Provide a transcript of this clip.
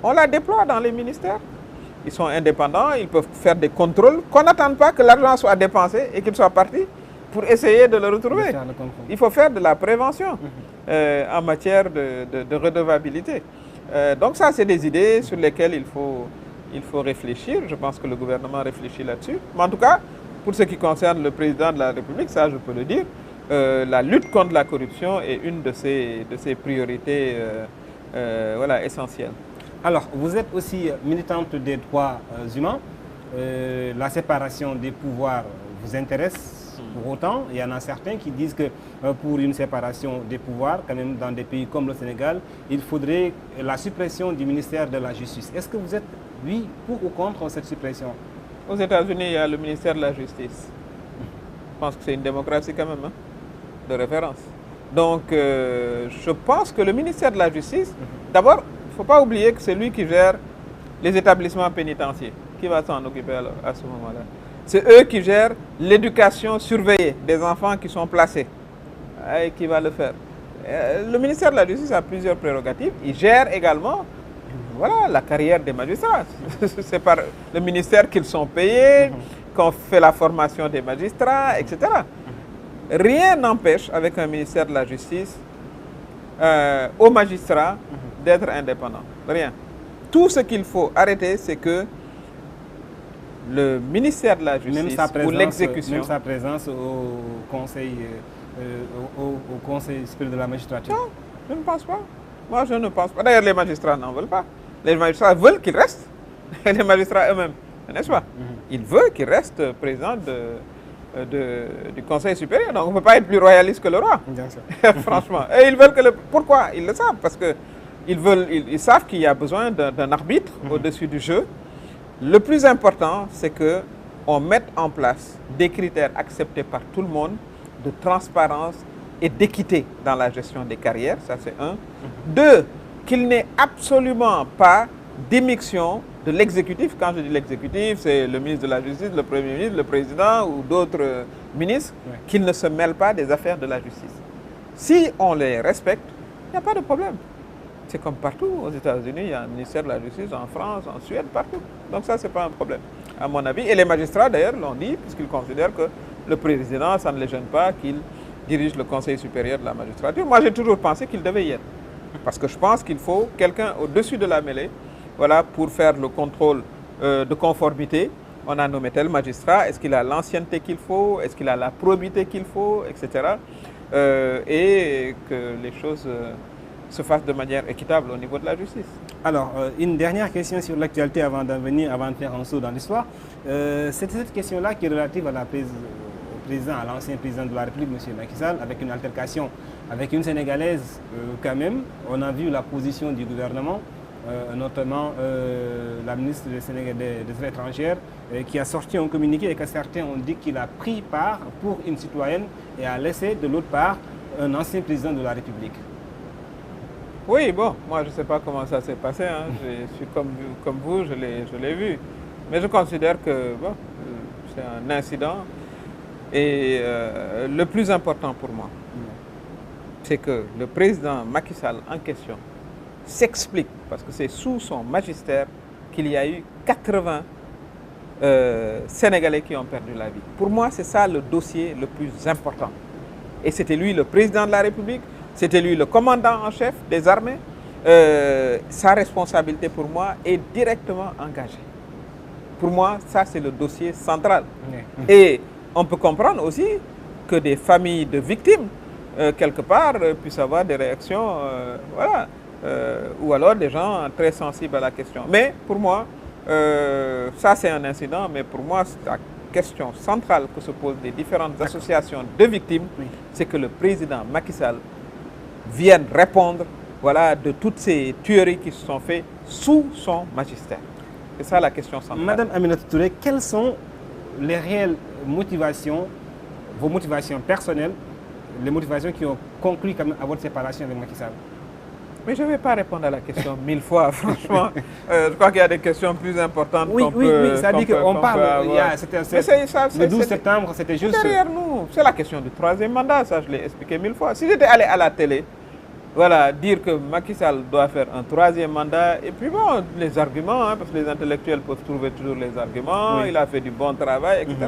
On la déploie dans les ministères. Ils sont indépendants, ils peuvent faire des contrôles, qu'on n'attende pas que l'argent soit dépensé et qu'il soit parti pour essayer de le retrouver. Il faut faire de la prévention en matière de redevabilité. Donc ça, c'est des idées sur lesquelles il faut réfléchir. Je pense que le gouvernement réfléchit là-dessus. Mais en tout cas, pour ce qui concerne le président de la République, ça je peux le dire, la lutte contre la corruption est une de ses priorités voilà, essentielles. Alors, vous êtes aussi militante des droits humains. La séparation des pouvoirs vous intéresse pour autant. Il y en a certains qui disent que pour une séparation des pouvoirs, quand même dans des pays comme le Sénégal, il faudrait la suppression du ministère de la Justice. Est-ce que vous êtes, oui, pour ou contre cette suppression? Aux États-Unis, il y a le ministère de la Justice. Je pense que c'est une démocratie quand même, hein, de référence. Donc, je pense que le ministère de la Justice, d'abord, il ne faut pas oublier que c'est lui qui gère les établissements pénitentiaires. Qui va s'en occuper alors, à ce moment-là? C'est eux qui gèrent l'éducation surveillée des enfants qui sont placés. Et qui va le faire? Le ministère de la Justice a plusieurs prérogatives. Il gère également voilà, la carrière des magistrats. C'est par le ministère qu'ils sont payés, qu'on fait la formation des magistrats, etc. Rien n'empêche, avec un ministère de la Justice, aux magistrats d'être indépendants. Rien. Tout ce qu'il faut arrêter, c'est que le ministère de la Justice ou l'exécution... Même sa présence au Conseil, au Conseil supérieur de la magistrature. Non, je ne pense pas. Moi, je ne pense pas. D'ailleurs, les magistrats n'en veulent pas. Les magistrats veulent qu'il reste. Les magistrats eux-mêmes, n'est-ce pas? Ils veulent qu'il reste président du Conseil supérieur. Donc, on ne peut pas être plus royaliste que le roi. Bien sûr. Franchement. Et ils veulent que le... Pourquoi? Ils le savent. Parce qu'ils savent qu'il y a besoin d'un arbitre au-dessus du jeu. Le plus important, c'est qu'on mette en place des critères acceptés par tout le monde de transparence et d'équité dans la gestion des carrières. Ça, c'est un. Deux, qu'il n'ait absolument pas d'émission de l'exécutif. Quand je dis l'exécutif, c'est le ministre de la Justice, le Premier ministre, le Président ou d'autres ministres, qu'ils ne se mêlent pas des affaires de la justice. Si on les respecte, il n'y a pas de problème. C'est comme partout. Aux États-Unis, il y a un ministère de la Justice, en France, en Suède, partout. Donc ça, ce n'est pas un problème, à mon avis. Et les magistrats, d'ailleurs, l'ont dit, puisqu'ils considèrent que le président, ça ne les gêne pas qu'il dirige le Conseil supérieur de la magistrature. Moi, j'ai toujours pensé qu'il devait y être. Parce que je pense qu'il faut quelqu'un au-dessus de la mêlée, voilà, pour faire le contrôle de conformité. On a nommé tel magistrat, est-ce qu'il a l'ancienneté qu'il faut, est-ce qu'il a la probité qu'il faut, etc. Et que les choses se fassent de manière équitable au niveau de la justice. Alors, une dernière question sur l'actualité avant de faire un saut dans l'histoire. C'est cette question-là qui est relative à à l'ancien président de la République, M. Macky Sall, avec une altercation avec une Sénégalaise quand même. On a vu la position du gouvernement, notamment la ministre des Affaires étrangères, qui a sorti un communiqué et que certains ont dit qu'il a pris part pour une citoyenne et a laissé de l'autre part un ancien président de la République. Oui, bon, moi je ne sais pas comment ça s'est passé, hein. Je suis comme vous, je l'ai vu. Mais je considère que bon, c'est un incident. Et le plus important pour moi, c'est que le président Macky Sall en question s'explique, parce que c'est sous son magistère qu'il y a eu 80 Sénégalais qui ont perdu la vie. Pour moi, c'est ça le dossier le plus important. Et c'était lui le président de la République, c'était lui le commandant en chef des armées. Sa responsabilité pour moi est directement engagée. Pour moi, ça c'est le dossier central. Et on peut comprendre aussi que des familles de victimes, quelque part, puissent avoir des réactions, voilà, ou alors des gens très sensibles à la question. Mais pour moi, ça c'est un incident, mais pour moi, la question centrale que se posent les différentes associations de victimes, c'est que le président Macky Sall vienne répondre, voilà, de toutes ces tueries qui se sont faites sous son magistère. C'est ça la question centrale. Madame Aminata Touré, quelles sont les réelles motivations, vos motivations personnelles, les motivations qui ont conclu quand même à votre séparation avec Macky Sall? Mais je ne vais pas répondre à la question 1000 fois, franchement. Je crois qu'il y a des questions plus importantes. Oui, ça dit qu'on parle. Le 12 septembre, c'était juste. Derrière nous, c'est la question du troisième mandat, ça je l'ai expliqué 1000 fois. Si j'étais allé à la télé voilà, dire que Macky Sall doit faire un 3e mandat. Et puis bon, les arguments, hein, parce que les intellectuels peuvent trouver toujours les arguments. Oui. Il a fait du bon travail, etc.